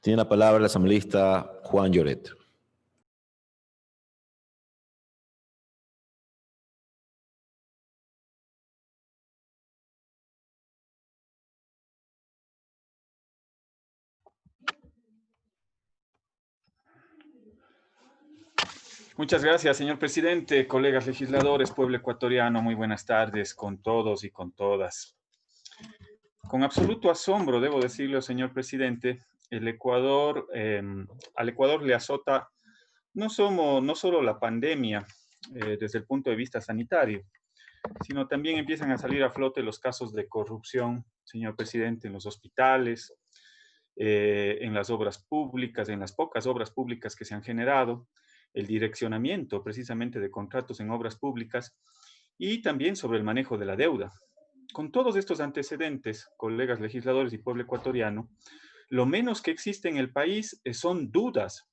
Tiene la palabra el asambleísta Juan Lloret. Muchas gracias, señor presidente, colegas legisladores, pueblo ecuatoriano, muy buenas tardes con todos y con todas. Con absoluto asombro, debo decirlo, señor presidente, al Ecuador le azota no solo la pandemia desde el punto de vista sanitario, sino también empiezan a salir a flote los casos de corrupción, señor presidente, en los hospitales, en las obras públicas, en las pocas obras públicas que se han generado, el direccionamiento precisamente de contratos en obras públicas y también sobre el manejo de la deuda. Con todos estos antecedentes, colegas legisladores y pueblo ecuatoriano, lo menos que existe en el país son dudas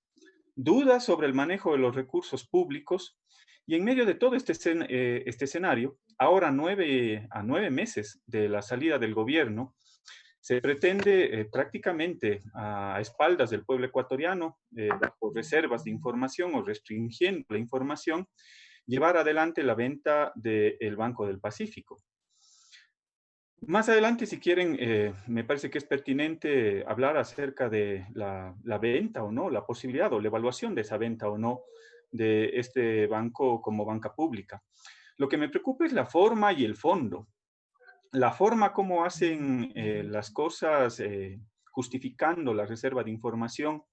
sobre el manejo de los recursos públicos y en medio de todo este escenario, ahora a 9 meses de la salida del gobierno, se pretende prácticamente a espaldas del pueblo ecuatoriano, bajo reservas de información o restringiendo la información, llevar adelante la venta del Banco del Pacífico. Más adelante, si quieren, me parece que es pertinente hablar acerca de la venta o no, la posibilidad o la evaluación de esa venta o no de este banco como banca pública. Lo que me preocupa es la forma y el fondo. La forma como hacen las cosas, justificando la reserva de información,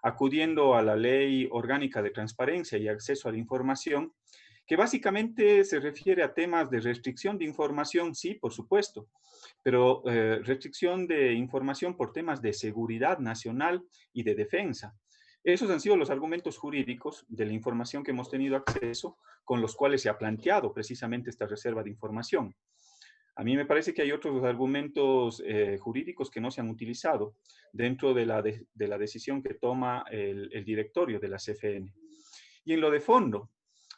acudiendo a la Ley Orgánica de Transparencia y Acceso a la Información, que básicamente se refiere a temas de restricción de información, sí, por supuesto, pero restricción de información por temas de seguridad nacional y de defensa. Esos han sido los argumentos jurídicos de la información que hemos tenido acceso, con los cuales se ha planteado precisamente esta reserva de información. A mí me parece que hay otros argumentos jurídicos que no se han utilizado dentro de la decisión que toma el directorio de la CFN. Y en lo de fondo,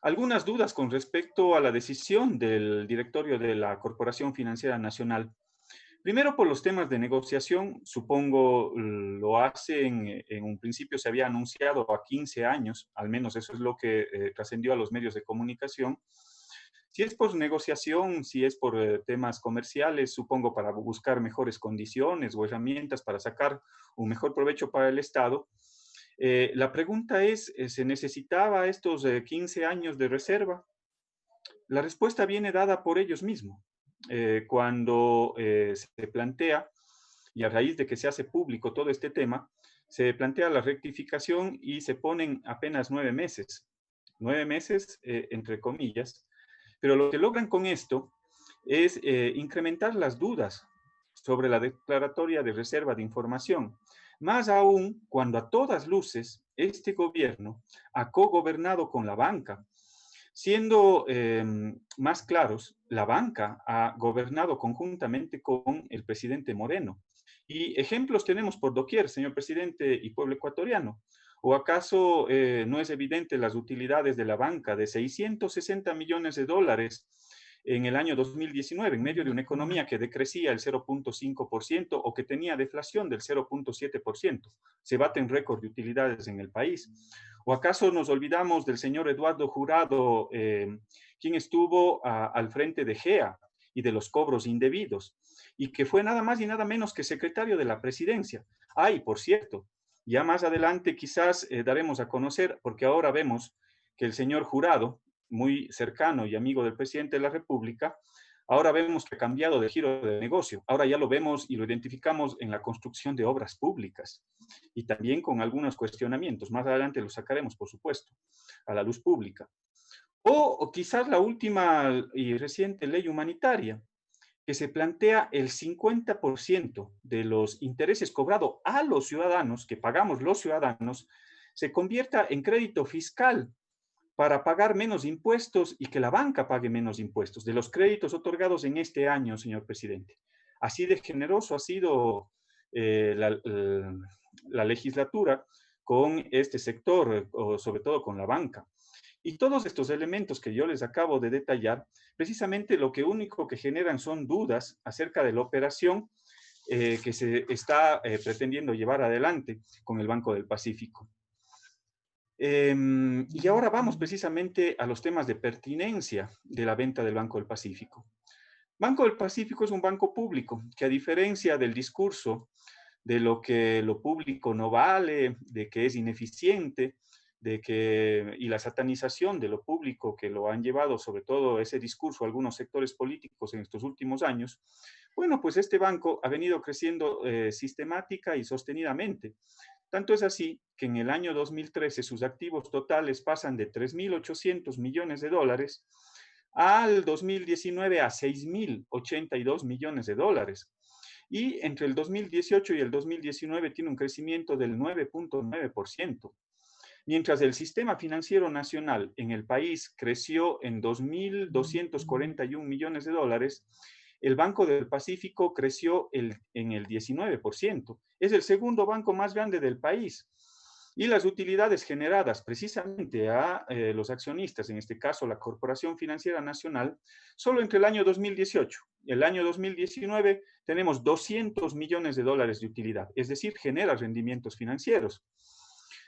algunas dudas con respecto a la decisión del directorio de la Corporación Financiera Nacional. Primero, por los temas de negociación, supongo lo hacen, en un principio se había anunciado a 15 años, al menos eso es lo que trascendió a los medios de comunicación. Si es por negociación, si es por temas comerciales, supongo para buscar mejores condiciones o herramientas para sacar un mejor provecho para el Estado. La pregunta es, ¿se necesitaba estos 15 años de reserva? La respuesta viene dada por ellos mismos. Cuando se plantea, y a raíz de que se hace público todo este tema, se plantea la rectificación y se ponen apenas 9 meses. 9 meses, entre comillas, pero lo que logran con esto es incrementar las dudas sobre la declaratoria de reserva de información, más aún cuando a todas luces este gobierno ha cogobernado con la banca. Siendo más claros, la banca ha gobernado conjuntamente con el presidente Moreno. Y ejemplos tenemos por doquier, señor presidente y pueblo ecuatoriano. ¿O acaso no es evidente las utilidades de la banca de 660 millones de dólares en el año 2019, en medio de una economía que decrecía el 0.5% o que tenía deflación del 0.7%? Se baten récord de utilidades en el país. ¿O acaso nos olvidamos del señor Eduardo Jurado, quien estuvo al frente de GEA y de los cobros indebidos, y que fue nada más y nada menos que secretario de la presidencia? Ay, por cierto, ya más adelante quizás daremos a conocer, porque ahora vemos que el señor Jurado, muy cercano y amigo del presidente de la República, ahora vemos que ha cambiado de giro de negocio. Ahora ya lo vemos y lo identificamos en la construcción de obras públicas y también con algunos cuestionamientos. Más adelante lo sacaremos, por supuesto, a la luz pública. O quizás la última y reciente ley humanitaria, que se plantea el 50% de los intereses cobrados a los ciudadanos, que pagamos los ciudadanos, se convierta en crédito fiscal para pagar menos impuestos y que la banca pague menos impuestos de los créditos otorgados en este año, señor presidente. Así de generoso ha sido la legislatura con este sector, o sobre todo con la banca. Y todos estos elementos que yo les acabo de detallar, precisamente lo que único que generan son dudas acerca de la operación que se está pretendiendo llevar adelante con el Banco del Pacífico. Y ahora vamos precisamente a los temas de pertinencia de la venta del Banco del Pacífico. Banco del Pacífico es un banco público que, a diferencia del discurso de lo que lo público no vale, de que es ineficiente, y la satanización de lo público que lo han llevado, sobre todo ese discurso, a algunos sectores políticos en estos últimos años, bueno, pues este banco ha venido creciendo sistemática y sostenidamente. Tanto es así que en el año 2013 sus activos totales pasan de 3.800 millones de dólares al 2019 a 6.082 millones de dólares. Y entre el 2018 y el 2019 tiene un crecimiento del 9.9%. Mientras el sistema financiero nacional en el país creció en 2.241 millones de dólares, el Banco del Pacífico creció en el 19%. Es el segundo banco más grande del país. Y las utilidades generadas precisamente a los accionistas, en este caso la Corporación Financiera Nacional, solo entre el año 2018 y el año 2019 tenemos 200 millones de dólares de utilidad, es decir, genera rendimientos financieros.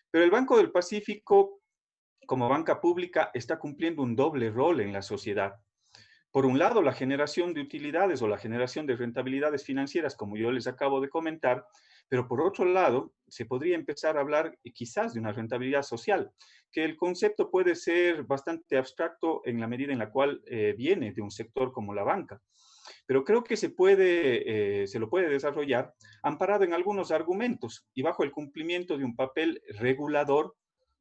Pero el Banco del Pacífico, como banca pública, está cumpliendo un doble rol en la sociedad. Por un lado, la generación de utilidades o la generación de rentabilidades financieras, como yo les acabo de comentar, pero por otro lado, se podría empezar a hablar quizás de una rentabilidad social, que el concepto puede ser bastante abstracto en la medida en la cual viene de un sector como la banca. Pero creo que se lo puede desarrollar amparado en algunos argumentos y bajo el cumplimiento de un papel regulador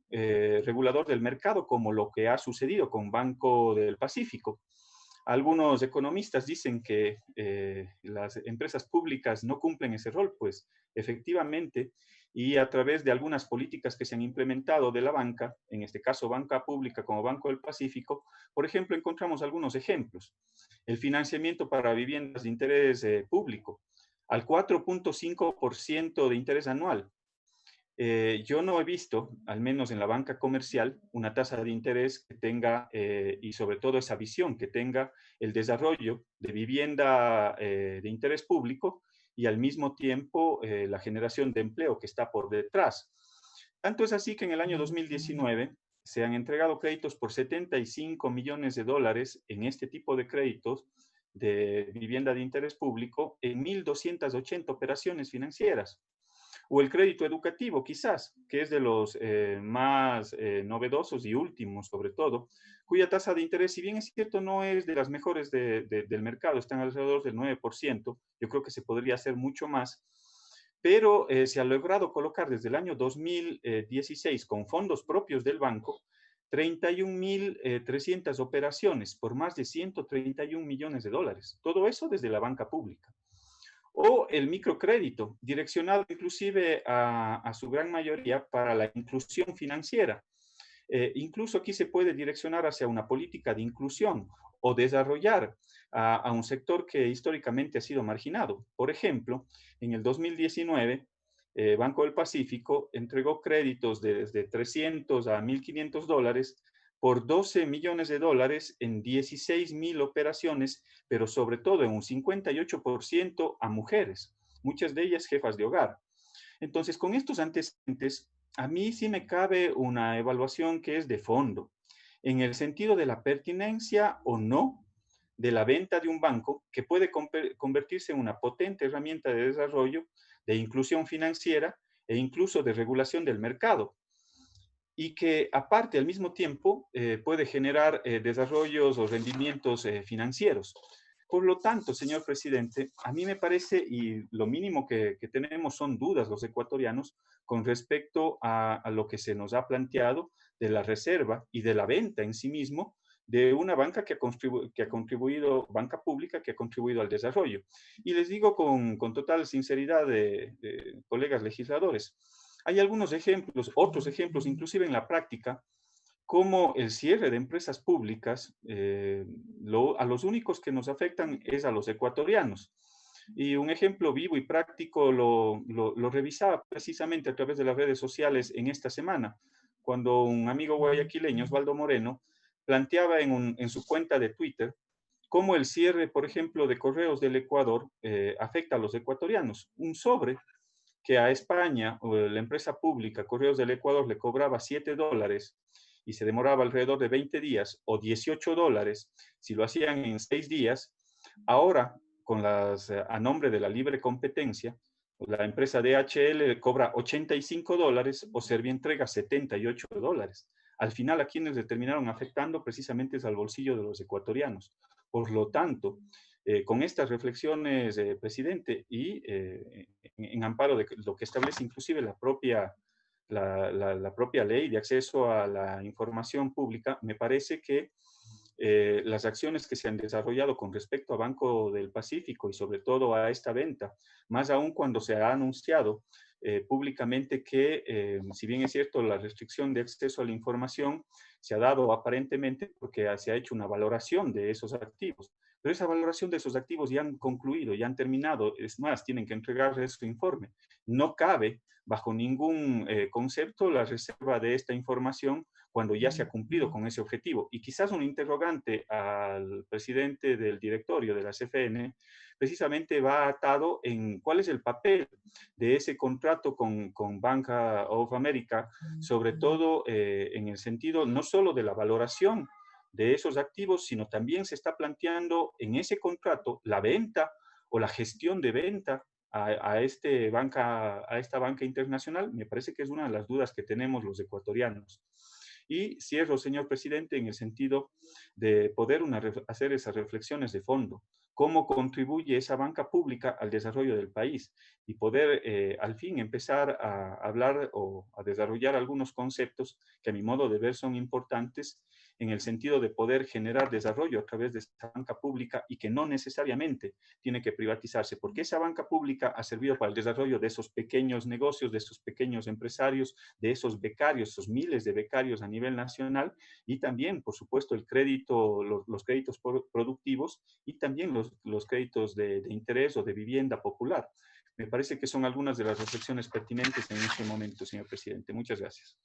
del mercado, como lo que ha sucedido con Banco del Pacífico. Algunos economistas dicen que las empresas públicas no cumplen ese rol, pues efectivamente, y a través de algunas políticas que se han implementado de la banca, en este caso banca pública como Banco del Pacífico, por ejemplo, encontramos algunos ejemplos. El financiamiento para viviendas de interés público al 4.5% de interés anual. Yo no he visto, al menos en la banca comercial, una tasa de interés que tenga, y sobre todo esa visión que tenga el desarrollo de vivienda de interés público y al mismo tiempo la generación de empleo que está por detrás. Tanto es así que en el año 2019 se han entregado créditos por 75 millones de dólares en este tipo de créditos de vivienda de interés público en 1.280 operaciones financieras. O el crédito educativo, quizás, que es de los más novedosos y últimos, sobre todo, cuya tasa de interés, si bien es cierto, no es de las mejores del mercado, están alrededor del 9%, yo creo que se podría hacer mucho más, pero se ha logrado colocar desde el año 2016 con fondos propios del banco 31.300 operaciones por más de 131 millones de dólares. Todo eso desde la banca pública. O el microcrédito, direccionado inclusive a su gran mayoría para la inclusión financiera. Incluso aquí se puede direccionar hacia una política de inclusión o desarrollar a un sector que históricamente ha sido marginado. Por ejemplo, en el 2019, Banco del Pacífico entregó créditos desde 300 a 1.500 dólares por 12 millones de dólares en 16.000 operaciones, pero sobre todo en un 58% a mujeres, muchas de ellas jefas de hogar. Entonces, con estos antecedentes, a mí sí me cabe una evaluación que es de fondo, en el sentido de la pertinencia o no de la venta de un banco que puede convertirse en una potente herramienta de desarrollo, de inclusión financiera e incluso de regulación del mercado, y que aparte al mismo tiempo puede generar desarrollos o rendimientos financieros. Por lo tanto, señor presidente, a mí me parece, y lo mínimo que tenemos son dudas los ecuatorianos con respecto a lo que se nos ha planteado de la reserva y de la venta en sí mismo de una banca que ha contribuido, banca pública que ha contribuido al desarrollo. Y les digo con total sinceridad de colegas legisladores, hay algunos ejemplos, otros ejemplos, inclusive en la práctica, como el cierre de empresas públicas, a los únicos que nos afectan es a los ecuatorianos. Y un ejemplo vivo y práctico lo revisaba precisamente a través de las redes sociales en esta semana, cuando un amigo guayaquileño, Osvaldo Moreno, planteaba en su cuenta de Twitter cómo el cierre, por ejemplo, de Correos del Ecuador afecta a los ecuatorianos. Un sobre que a España o la empresa pública Correos del Ecuador le cobraba $7 y se demoraba alrededor de 20 días, o $18 si lo hacían en 6 días, ahora con a nombre de la libre competencia, la empresa DHL cobra $85 o Servientrega $78. Al final, a quienes le terminaron afectando precisamente es al bolsillo de los ecuatorianos. Por lo tanto, con estas reflexiones, presidente, y en amparo de lo que establece inclusive la propia ley de acceso a la información pública, me parece que las acciones que se han desarrollado con respecto a Banco del Pacífico y sobre todo a esta venta, más aún cuando se ha anunciado públicamente que, si bien es cierto, la restricción de acceso a la información se ha dado aparentemente porque se ha hecho una valoración de esos activos, pero esa valoración de esos activos ya han concluido, ya han terminado, es más, tienen que entregar su informe. No cabe bajo ningún concepto la reserva de esta información cuando ya se ha cumplido con ese objetivo. Y quizás un interrogante al presidente del directorio de la CFN precisamente va atado en cuál es el papel de ese contrato con Bank of America, sobre todo en el sentido no solo de la valoración de esos activos, sino también se está planteando en ese contrato la venta o la gestión de venta a esta banca internacional. Me parece que es una de las dudas que tenemos los ecuatorianos. Y cierro, señor presidente, en el sentido de poder hacer esas reflexiones de fondo. ¿Cómo contribuye esa banca pública al desarrollo del país? Y poder al fin empezar a hablar o a desarrollar algunos conceptos que a mi modo de ver son importantes en el sentido de poder generar desarrollo a través de esa banca pública y que no necesariamente tiene que privatizarse, porque esa banca pública ha servido para el desarrollo de esos pequeños negocios, de esos pequeños empresarios, de esos becarios, esos miles de becarios a nivel nacional, y también, por supuesto, el crédito, los créditos productivos y también los créditos de interés o de vivienda popular. Me parece que son algunas de las reflexiones pertinentes en este momento, señor presidente. Muchas gracias.